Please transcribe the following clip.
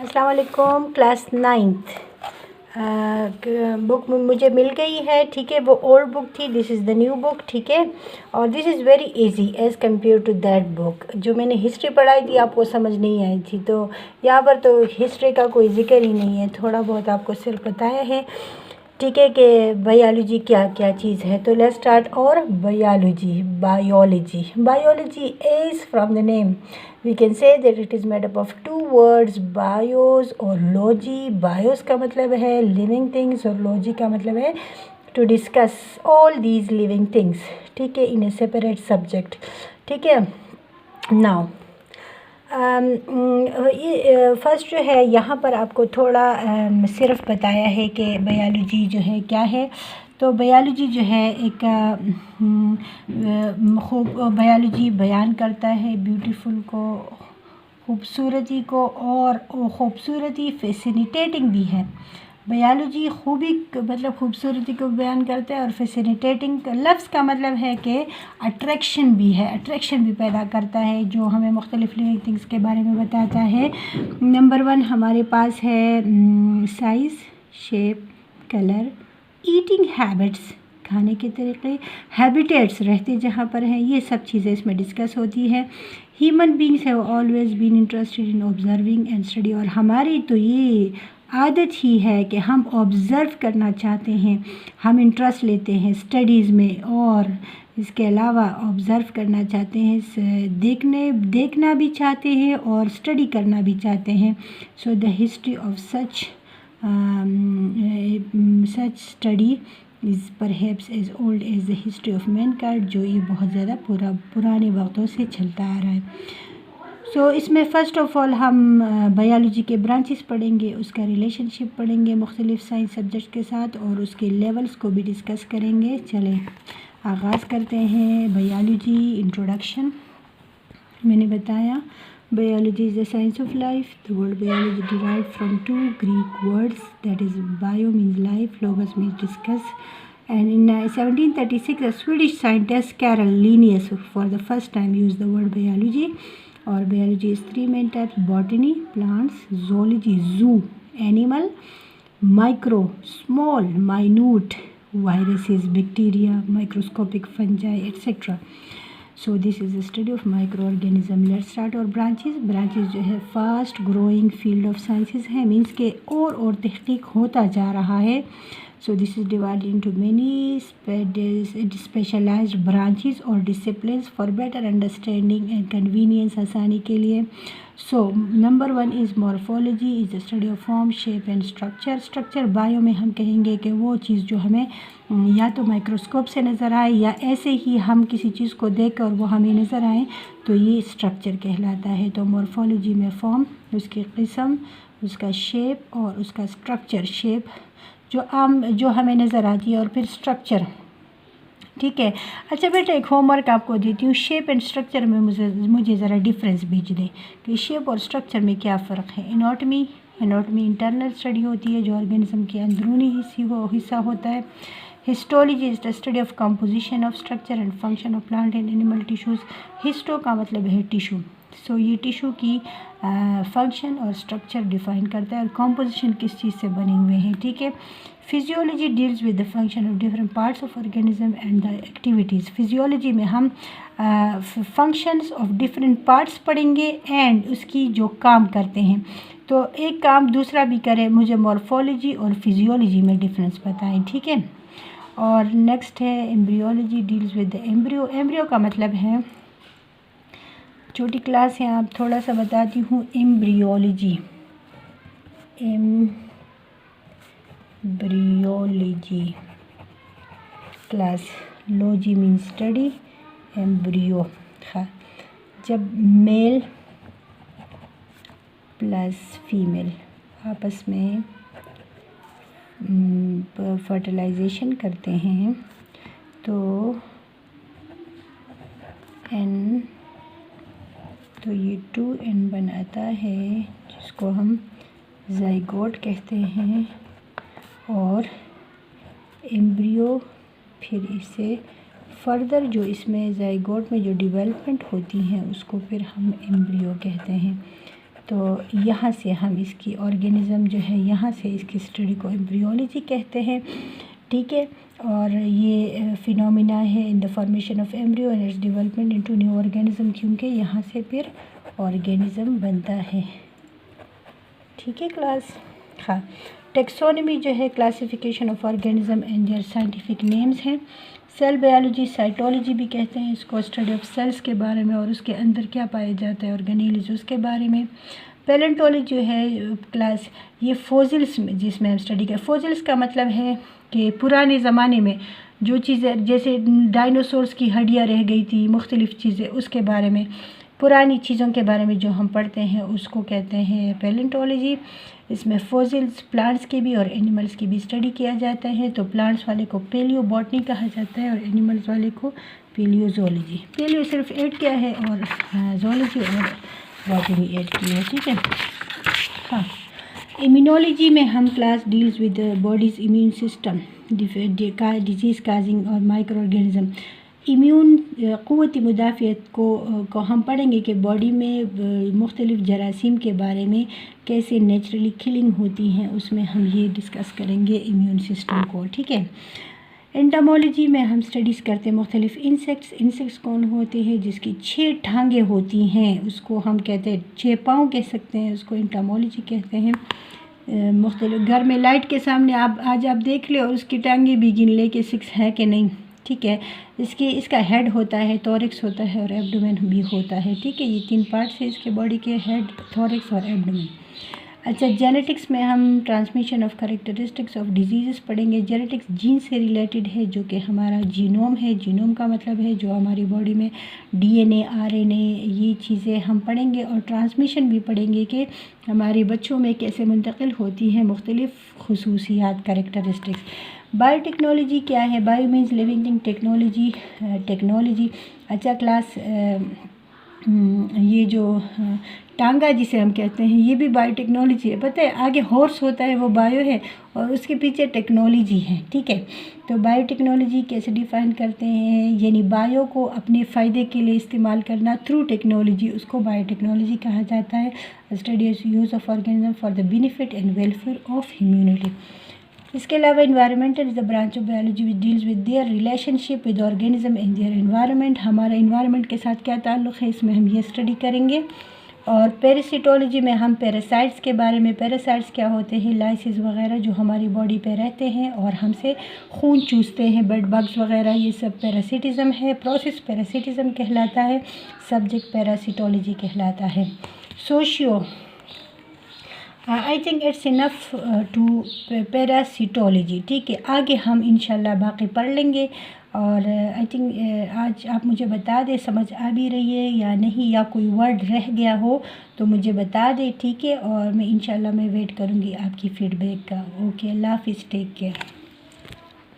अस्सलाम वालेकुम। Class 9th book मुझे मिल गई है, ठीक है। वो ओल्ड बुक थी, this is the new book, ठीक है। और this is very easy as compare to that book. जो मैंने हिस्ट्री पढ़ाई थी आपको समझ नहीं आई थी, तो यहाँ पर तो हिस्ट्री का कोई जिक्र ही नहीं है, थोड़ा बहुत आपको सिर्फ बताया है, ठीक है, कि बायोलॉजी क्या क्या चीज़ है। तो लेट्स स्टार्ट। और biology is from the name we can say that it is made up of two words, bios और logy। bios का मतलब है living things और logy का मतलब है to discuss all these living things, ठीक है, in a separate subject, ठीक है। now ये फर्स्ट जो है यहाँ पर आपको थोड़ा सिर्फ बताया है कि बायोलॉजी जो है क्या है। तो बायोलॉजी जो है एक बायोलॉजी बयान करता है ब्यूटीफुल को, खूबसूरती को, और खूबसूरती फैसिनेटिंग भी है। बायोलॉजी खूबी मतलब खूबसूरती को बयान करता है, और फैसिनेटिंग लफ्ज़ का मतलब है कि अट्रैक्शन भी है, अट्रैक्शन भी पैदा करता है, जो हमें मुख्तलिफ लिविंग थिंग्स के बारे में बताता है। नंबर 1 हमारे पास है size, shape, colour, eating habits, खाने के तरीके, हैबिटेट्स, रहते जहाँ पर हैं, ये सब चीज़ें इसमें डिस्कस होती है। Human beings have always been interested in observing and study, और हमारी तो ये आदत ही है कि हम ऑब्ज़र्व करना चाहते हैं, हम इंटरेस्ट लेते हैं स्टडीज़ में, और इसके अलावा ऑब्ज़र्व करना चाहते हैं, देखना भी चाहते हैं और स्टडी करना भी चाहते हैं। So the history of such study is perhaps as old as the history of mankind, जो ये बहुत ज़्यादा पुराने वक्तों से चलता आ रहा है। सो इसमें फ़र्स्ट ऑफ़ ऑल हम बायोलॉजी के ब्रांचेस पढ़ेंगे, उसका रिलेशनशिप पढ़ेंगे मुख्तलिफ साइंस सब्जेक्ट के साथ, और उसके लेवल्स को भी डिस्कस करेंगे। चलें आगाज़ करते हैं। बायोलॉजी इंट्रोडक्शन मैंने बताया, biology is the science of life. The word biology derived from 2 Greek words, that is bio means life, लोगस means discuss. And in 1736, the Swedish scientist Carol Linnaeus for the first time used the word biology. Or biology is 3 main types: botany, plants; zoology, zoo, animal; micro, small, minute, viruses, bacteria; microscopic, fungi, etc. So this is the study of microorganism. Let's start our branches. Branches जो है fast growing field of sciences है, means के और तहकीक होता जा रहा है। So this is divided into many specialized branches or disciplines for better understanding and convenience, आसानी के लिए। So number 1 is morphology, is the study of form, shape and structure. Structure bio में हम कहेंगे कि वो चीज़ जो हमें या तो माइक्रोस्कोप से नज़र आए, या ऐसे ही हम किसी चीज़ को देख कर वो हमें नज़र आए, तो ये स्ट्रक्चर कहलाता है। तो मॉर्फोलॉजी में फॉर्म, उसकी किस्म, उसका शेप और उसका स्ट्रक्चर। शेप जो हमें नज़र आती है, और फिर स्ट्रक्चर, ठीक है। अच्छा बेटा, एक होमवर्क आपको देती हूँ, शेप एंड स्ट्रक्चर में मुझे ज़रा डिफरेंस भेज दें कि शेप और स्ट्रक्चर में क्या फ़र्क है। एनाटॉमी इंटरनल स्टडी होती है, जो ऑर्गेनिज्म के अंदरूनी हिस्सा होता है। Histology is the study of composition of structure and function of plant and animal tissues. Histo का मतलब है टिश्यू, सो ये टिश्यू की फंक्शन और स्ट्रक्चर डिफ़ाइन करता है, और कंपोजिशन किस चीज़ से बने हुए हैं, ठीक है। Physiology deals with the function of different parts of organism and the activities. Physiology में हम फंक्शंस ऑफ डिफरेंट पार्ट्स पढ़ेंगे एंड उसकी जो काम करते हैं, तो एक काम दूसरा भी करें, मुझे मॉर्फोलॉजी और फिजियोलॉजी में डिफरेंस बताएं, ठीक है। और नेक्स्ट है embryology, deals with the embryo. Embryo का मतलब है, छोटी क्लास है, आप थोड़ा सा बताती हूँ। Embryology class, logy mean study, embryo हाँ, जब मेल प्लस फीमेल आपस में फर्टिलाइजेशन करते हैं, तो ये 2n बनाता है, जिसको हम ज़ाइगोट कहते हैं। और एम्ब्रियो, फिर इसे फर्दर जो इसमें ज़ाइगोट में जो डेवलपमेंट होती हैं, उसको फिर हम एम्ब्रियो कहते हैं। तो यहाँ से हम इसकी ऑर्गेनिज़म जो है यहाँ से इसकी स्टडी को एम्ब्रियोलॉजी कहते हैं, ठीक है। और ये फिनोमिना है in the formation of embryo and its development into new organism, क्योंकि यहाँ से फिर ऑर्गेनिज़म बनता है, ठीक है क्लास। हाँ, टेक्सोनमी जो है classification of organism and their scientific names हैं। सेल बायोलॉजी, साइटोलॉजी भी कहते हैं इसको, स्टडी ऑफ सेल्स के बारे में और उसके अंदर क्या पाया जाता है ऑर्गेनेल्स उसके बारे में। पैलेंटोलॉजी जो है क्लास, ये फोसिल्स में जिसमें हम स्टडी करें। फोसिल्स का मतलब है कि पुराने ज़माने में जो चीज़ें, जैसे डायनासोर्स की हड्डियाँ रह गई थी, मुख्तलिफ़ चीज़ें, उसके बारे में, पुरानी चीज़ों के बारे में जो हम पढ़ते हैं उसको कहते हैं पैलेंटोलॉजी। इसमें फोसिल्स, प्लांट्स की भी और एनिमल्स की भी स्टडी किया जाता है। तो प्लांट्स वाले को पेलियो बॉटनी कहा जाता है और एनिमल्स वाले को पेलियोजोलॉजी। पेलियो सिर्फ ऐड किया है और जोलॉजी और बॉटनी ऐड की है, ठीक है। हाँ, इम्यूनोलॉजी में हम class deals with bodies immune system, disease causing और माइक्रो ऑर्गेनिज़म। इम्यून क़ुव्वत मुदाफ़ियत को हम पढ़ेंगे कि बॉडी में मुख्तलिफ़ जरासीम के बारे में कैसे नेचुरली किलिंग होती हैं, उसमें हम ये डिस्कस करेंगे इम्यून सिस्टम को, ठीक है। एंटोमोलॉजी में हम स्टडीज़ करते हैं मुख्तलिफ़ इंसेक्ट्स कौन होते हैं जिसकी 6 टांगें होती हैं, उसको हम कहते हैं 6 पाँव कह सकते हैं, उसको एंटोमोलॉजी कहते हैं। मुख्तलिफ़ घर में लाइट के सामने आज आप देख ले और उसकी टांगें भी गिन ले कि 6 है कि नहीं, ठीक है। इसका हेड होता है, थोरैक्स होता है और एब्डोमेन भी होता है, ठीक है। ये 3 पार्ट्स हैं इसके बॉडी के, हेड, थोरैक्स और एब्डोमेन। अच्छा, जेनेटिक्स में हम transmission of characteristics of disease पढ़ेंगे। जेनेटिक्स जीन से रिलेटेड है, जो कि हमारा जीनोम है। जीनोम का मतलब है जो हमारी बॉडी में डीएनए, आरएनए, ये चीज़ें हम पढ़ेंगे। और ट्रांसमिशन भी पढ़ेंगे कि हमारे बच्चों में कैसे मुंतकिल होती हैं मुख्तलिफ़ खुसूसियात, कैरेक्टरिस्टिक्स। बायोटेक्नोलॉजी क्या है? Bio means living thing, technology. अच्छा क्लास, ये जो टांगा जिसे हम कहते हैं ये भी बायोटेक्नोलॉजी है, पता है। आगे हॉर्स होता है वो बायो है और उसके पीछे टेक्नोलॉजी है, ठीक है। तो बायोटेक्नोलॉजी कैसे डिफ़ाइन करते हैं, यानी बायो को अपने फ़ायदे के लिए इस्तेमाल करना थ्रू टेक्नोलॉजी, उसको बायोटेक्नोलॉजी कहा जाता है। Study use of organism for the benefit and welfare of humanity. इसके अलावा environmental is the branch of biology which deals with their relationship with organism and their environment. हमारा इन्वायरमेंट के साथ क्या ताल्लुक़ है, इसमें हम ये स्टडी करेंगे। और पैरासिटोलॉजी में हम पैरासाइट्स के बारे में, पैरासाइट्स क्या होते हैं, लाइसिस वगैरह जो हमारी बॉडी पे रहते हैं और हमसे खून चूसते हैं, बेड बग्स वगैरह, ये सब पैरासिटिज़म है। प्रोसेस पैरासिटिज़म कहलाता है, सब्जेक्ट पैरासिटोलॉजी कहलाता है। Socio, I think it's enough to parasitology, ठीक है। आगे हम इंशाल्लाह बाकी पढ़ लेंगे। और आई थिंक आज आप मुझे बता दें समझ आ भी रही है या नहीं, या कोई वर्ड रह गया हो तो मुझे बता दें, ठीक है। और मैं इंशाल्लाह मैं वेट करूँगी आपकी फ़ीडबैक का। ओके, अल्लाह हाफ़िज़, टेक केयर।